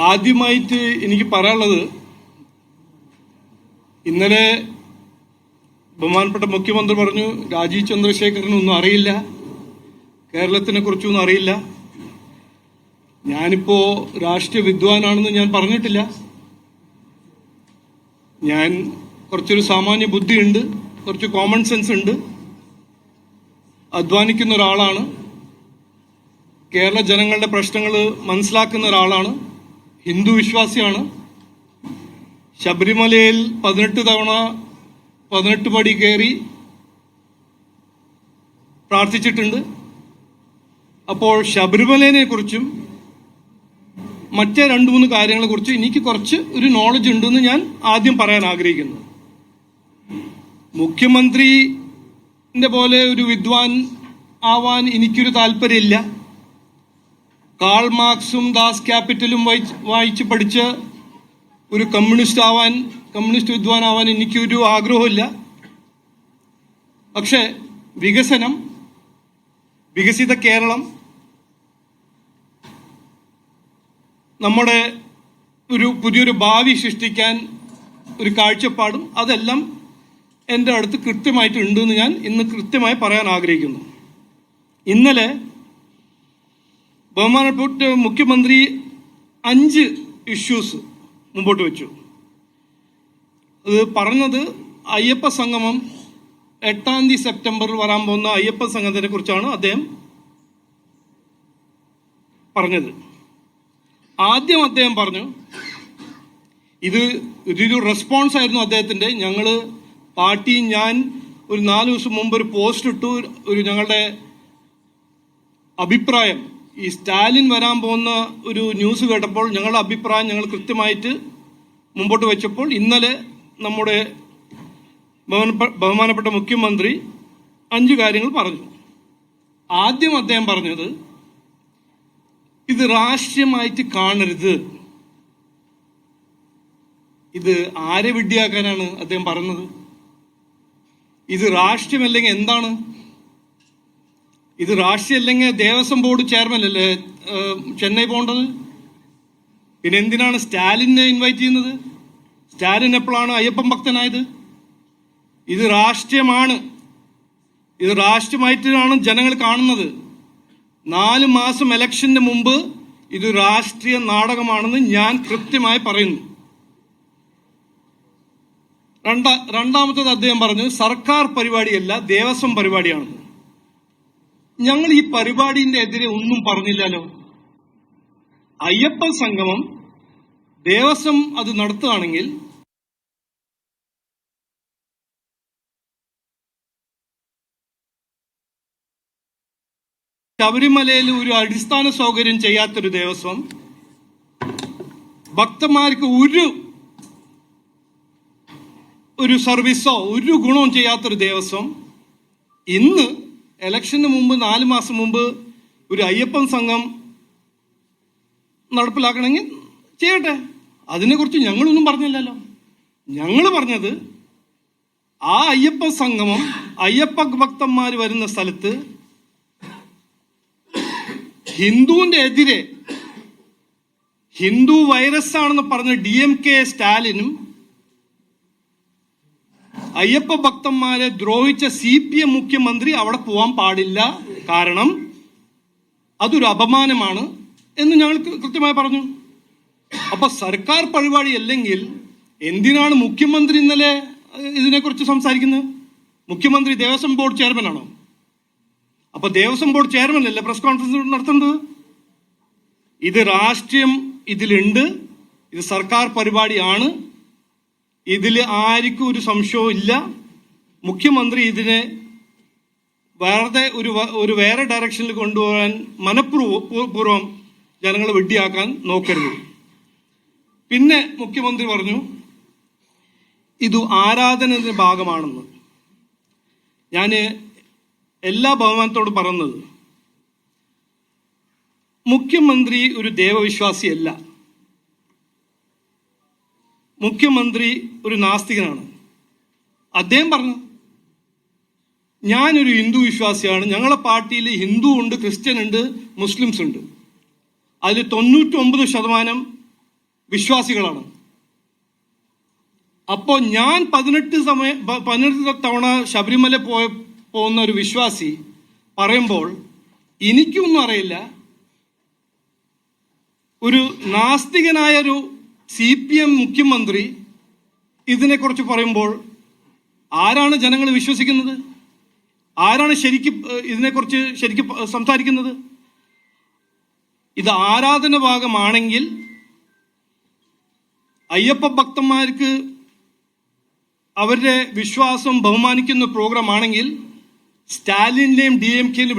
ആദ്യമായിട്ട് എനിക്ക് പറയാനുള്ളത്, ഇന്നലെ ബഹുമാനപ്പെട്ട മുഖ്യമന്ത്രി പറഞ്ഞു രാജീവ് ചന്ദ്രശേഖരനൊന്നും അറിയില്ല, കേരളത്തിനെ കുറിച്ചൊന്നും അറിയില്ല. ഞാനിപ്പോ രാഷ്ട്രീയ വിദ്വാനാണെന്ന് ഞാൻ പറഞ്ഞിട്ടില്ല. ഞാൻ കുറച്ചൊരു സാമാന്യ ബുദ്ധിയുണ്ട്, കുറച്ച് കോമൺ സെൻസ് ഉണ്ട്, അധ്വാനിക്കുന്ന ഒരാളാണ്, കേരള ജനങ്ങളുടെ പ്രശ്നങ്ങൾ മനസ്സിലാക്കുന്ന ഒരാളാണ്, ഹിന്ദു വിശ്വാസിയാണ്. ശബരിമലയിൽ 18 തവണ 18 പടി കയറി പ്രാർത്ഥിച്ചിട്ടുണ്ട്. അപ്പോൾ ശബരിമലയെ കുറിച്ചും മറ്റേ 2-3 കാര്യങ്ങളെ കുറിച്ച് എനിക്ക് കുറച്ച് ഒരു നോളജ് ഉണ്ടെന്ന് ഞാൻ ആദ്യം പറയാൻ ആഗ്രഹിക്കുന്നു. മുഖ്യമന്ത്രിന്റെ പോലെ ഒരു വിദ്വാൻ ആവാൻ എനിക്കൊരു താല്പര്യമില്ല. കാൾ മാർക്സും ദാസ് ക്യാപിറ്റലും വായിച്ച് പഠിച്ച് ഒരു കമ്മ്യൂണിസ്റ്റ് വിദ്വാനാവാൻ എനിക്കൊരു ആഗ്രഹമില്ല. പക്ഷെ വികസിത കേരളം, നമ്മുടെ ഒരു പുതിയൊരു ഭാവി സൃഷ്ടിക്കാൻ ഒരു കാഴ്ചപ്പാടും അതെല്ലാം എൻ്റെ അടുത്ത് കൃത്യമായിട്ട് ഉണ്ടെന്ന് ഞാൻ ഇന്ന് കൃത്യമായി പറയാൻ ആഗ്രഹിക്കുന്നു. ഇന്നലെ ബഹുമാനപ്പെട്ട മുഖ്യമന്ത്രി 5 ഇഷ്യൂസ് മുമ്പോട്ട് വെച്ചു. അത് പറഞ്ഞത് അയ്യപ്പ സംഗമം 8 സെപ്റ്റംബറിൽ വരാൻ പോകുന്ന അയ്യപ്പ സംഗമത്തിനെ കുറിച്ചാണ് അദ്ദേഹം പറഞ്ഞത്. ആദ്യം അദ്ദേഹം പറഞ്ഞു, ഇതൊരു റെസ്പോൺസ് ആയിരുന്നു അദ്ദേഹത്തിന്റെ. ഞങ്ങൾ പാർട്ടി, ഞാൻ ഒരു 4 ദിവസം മുമ്പ് ഒരു പോസ്റ്റ് ഇട്ടു, ഞങ്ങളുടെ അഭിപ്രായം. ഈ സ്റ്റാലിൻ വരാൻ പോകുന്ന ഒരു ന്യൂസ് കേട്ടപ്പോൾ ഞങ്ങളുടെ അഭിപ്രായം ഞങ്ങൾ കൃത്യമായിട്ട് മുമ്പോട്ട് വെച്ചപ്പോൾ ഇന്നലെ നമ്മുടെ ബഹുമാനപ്പെട്ട മുഖ്യമന്ത്രി 5 കാര്യങ്ങൾ പറഞ്ഞു. ആദ്യം അദ്ദേഹം പറഞ്ഞത്, ഇത് രാഷ്ട്രീയമായിട്ട് കാണരുത്. ഇത് ആരെ വിഡ്ഢിയാക്കാനാണ് അദ്ദേഹം പറഞ്ഞത്? ഇത് രാഷ്ട്രീയമല്ലെങ്കിൽ എന്താണ്? ഇത് രാഷ്ട്രീയമല്ലെങ്കിൽ ദേവസ്വം ബോർഡ് ചെയർമാൻ അല്ലേ ചെന്നൈ പോകേണ്ടത്? പിന്നെ എന്തിനാണ് സ്റ്റാലിനെ ഇൻവൈറ്റ് ചെയ്യുന്നത്? സ്റ്റാലിൻ എപ്പോഴാണ് അയ്യപ്പൻ ഭക്തനായത്? ഇത് രാഷ്ട്രീയമാണ്. ഇത് രാഷ്ട്രീയമായിട്ടാണ് ജനങ്ങൾ കാണുന്നത്. 4 മാസം ഇലക്ഷന് മുമ്പ് ഇത് രാഷ്ട്രീയ നാടകമാണെന്ന് ഞാൻ കൃത്യമായി പറയുന്നു. രണ്ടാമത്തത് അദ്ദേഹം പറഞ്ഞു, സർക്കാർ പരിപാടിയല്ല, ദേവസ്വം പരിപാടിയാണെന്ന്. ഞങ്ങൾ ഈ പരിപാടിന്റെ എതിരെ ഒന്നും പറഞ്ഞില്ലല്ലോ. അയ്യപ്പ സംഗമം ദേവസ്വം അത് നടത്തുകയാണെങ്കിൽ ശബരിമലയിൽ ഒരു അടിസ്ഥാന സൗകര്യം ചെയ്യാത്തൊരു ദേവസ്വം, ഭക്തന്മാർക്ക് ഒരു സർവീസോ ഒരു ഗുണവും ചെയ്യാത്തൊരു ദേവസ്വം ഇന്ന് ഇലക്ഷന് മുമ്പ് 4 മാസം മുമ്പ് ഒരു അയ്യപ്പൻ സംഘം നടപ്പിലാക്കണമെങ്കിൽ ചെയ്യട്ടെ. അതിനെക്കുറിച്ച് ഞങ്ങളൊന്നും പറഞ്ഞില്ലല്ലോ. ഞങ്ങൾ പറഞ്ഞത്, ആ അയ്യപ്പ സംഗമം അയ്യപ്പ ഭക്തന്മാർ വരുന്ന സ്ഥലത്ത് ഹിന്ദുവിന്റെ എതിരെ ഹിന്ദു വൈറസ് ആണെന്ന് പറഞ്ഞ DMK സ്റ്റാലിനും അയ്യപ്പ ഭക്തന്മാരെ ദ്രോഹിച്ച CPM മുഖ്യമന്ത്രി അവിടെ പോവാൻ പാടില്ല, കാരണം അതൊരു അപമാനമാണ് എന്ന് ഞങ്ങൾ കൃത്യമായി പറഞ്ഞു. അപ്പൊ സർക്കാർ പരിപാടി അല്ലെങ്കിൽ എന്തിനാണ് മുഖ്യമന്ത്രി ഇന്നലെ ഇതിനെക്കുറിച്ച് സംസാരിക്കുന്നത്? മുഖ്യമന്ത്രി ദേവസ്വം ബോർഡ് ചെയർമാൻ ആണോ? അപ്പൊ ദേവസ്വം ബോർഡ് ചെയർമാൻ അല്ലേ പ്രസ് കോൺഫറൻസ് നടത്തുന്നത്? ഇത് രാഷ്ട്രീയം ഇതിലുണ്ട്. ഇത് സർക്കാർ പരിപാടിയാണ്. ഇതിൽ ആർക്കും ഒരു സംശയവും ഇല്ല. മുഖ്യമന്ത്രി ഇതിനെ വേറെ ഡയറക്ഷനിൽ കൊണ്ടുപോകാൻ മനഃപൂർവ്വം ജനങ്ങളെ വെട്ടിയാക്കാൻ നോക്കരുത്. പിന്നെ മുഖ്യമന്ത്രി പറഞ്ഞു, ഇത് ആരാധനയുടെ ഭാഗമാണെന്ന്. ഞാൻ എല്ലാ ബഹുമാനത്തോടും പറയുന്നത്, മുഖ്യമന്ത്രി ഒരു ദൈവവിശ്വാസിയല്ല. മുഖ്യമന്ത്രി ഒരു നാസ്തികനാണ്. അദ്ദേഹം പറഞ്ഞു, ഞാനൊരു ഹിന്ദു വിശ്വാസിയാണ്. ഞങ്ങളുടെ പാർട്ടിയിൽ ഹിന്ദു ഉണ്ട്, ക്രിസ്ത്യൻ ഉണ്ട്, മുസ്ലിംസ് ഉണ്ട്. അതിൽ 99% വിശ്വാസികളാണ്. അപ്പോൾ ഞാൻ 18 തവണ ശബരിമല പോകുന്ന ഒരു വിശ്വാസി പറയുമ്പോൾ എനിക്കൊന്നും അറിയില്ല. ഒരു നാസ്തികനായൊരു CPM മുഖ്യമന്ത്രി ഇതിനെക്കുറിച്ച് പറയുമ്പോൾ ആരാണ് ജനങ്ങൾ വിശ്വസിക്കുന്നത്? ആരാണ് ഇതിനെക്കുറിച്ച് ശരിക്കും സംസാരിക്കുന്നത്? ഇത് ആരാധന ഭാഗമാണെങ്കിൽ, അയ്യപ്പ ഭക്തന്മാർക്ക് അവരുടെ വിശ്വാസം ബഹുമാനിക്കുന്ന പ്രോഗ്രാം ആണെങ്കിൽ സ്റ്റാലിനെയും DMKയിലും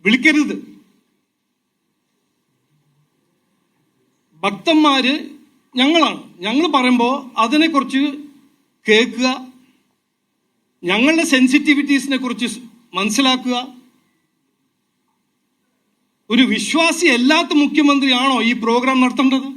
വിളിക്കരുത്. ഭക്തന്മാര് ഞങ്ങളാണ്. ഞങ്ങൾ പറയുമ്പോൾ അതിനെക്കുറിച്ച് കേൾക്കുക, ഞങ്ങളുടെ സെൻസിറ്റിവിറ്റീസിനെ കുറിച്ച് മനസ്സിലാക്കുക. ഒരു വിശ്വാസി അല്ലാത്ത മുഖ്യമന്ത്രിയാണോ ഈ പ്രോഗ്രാം നടത്തേണ്ടത്?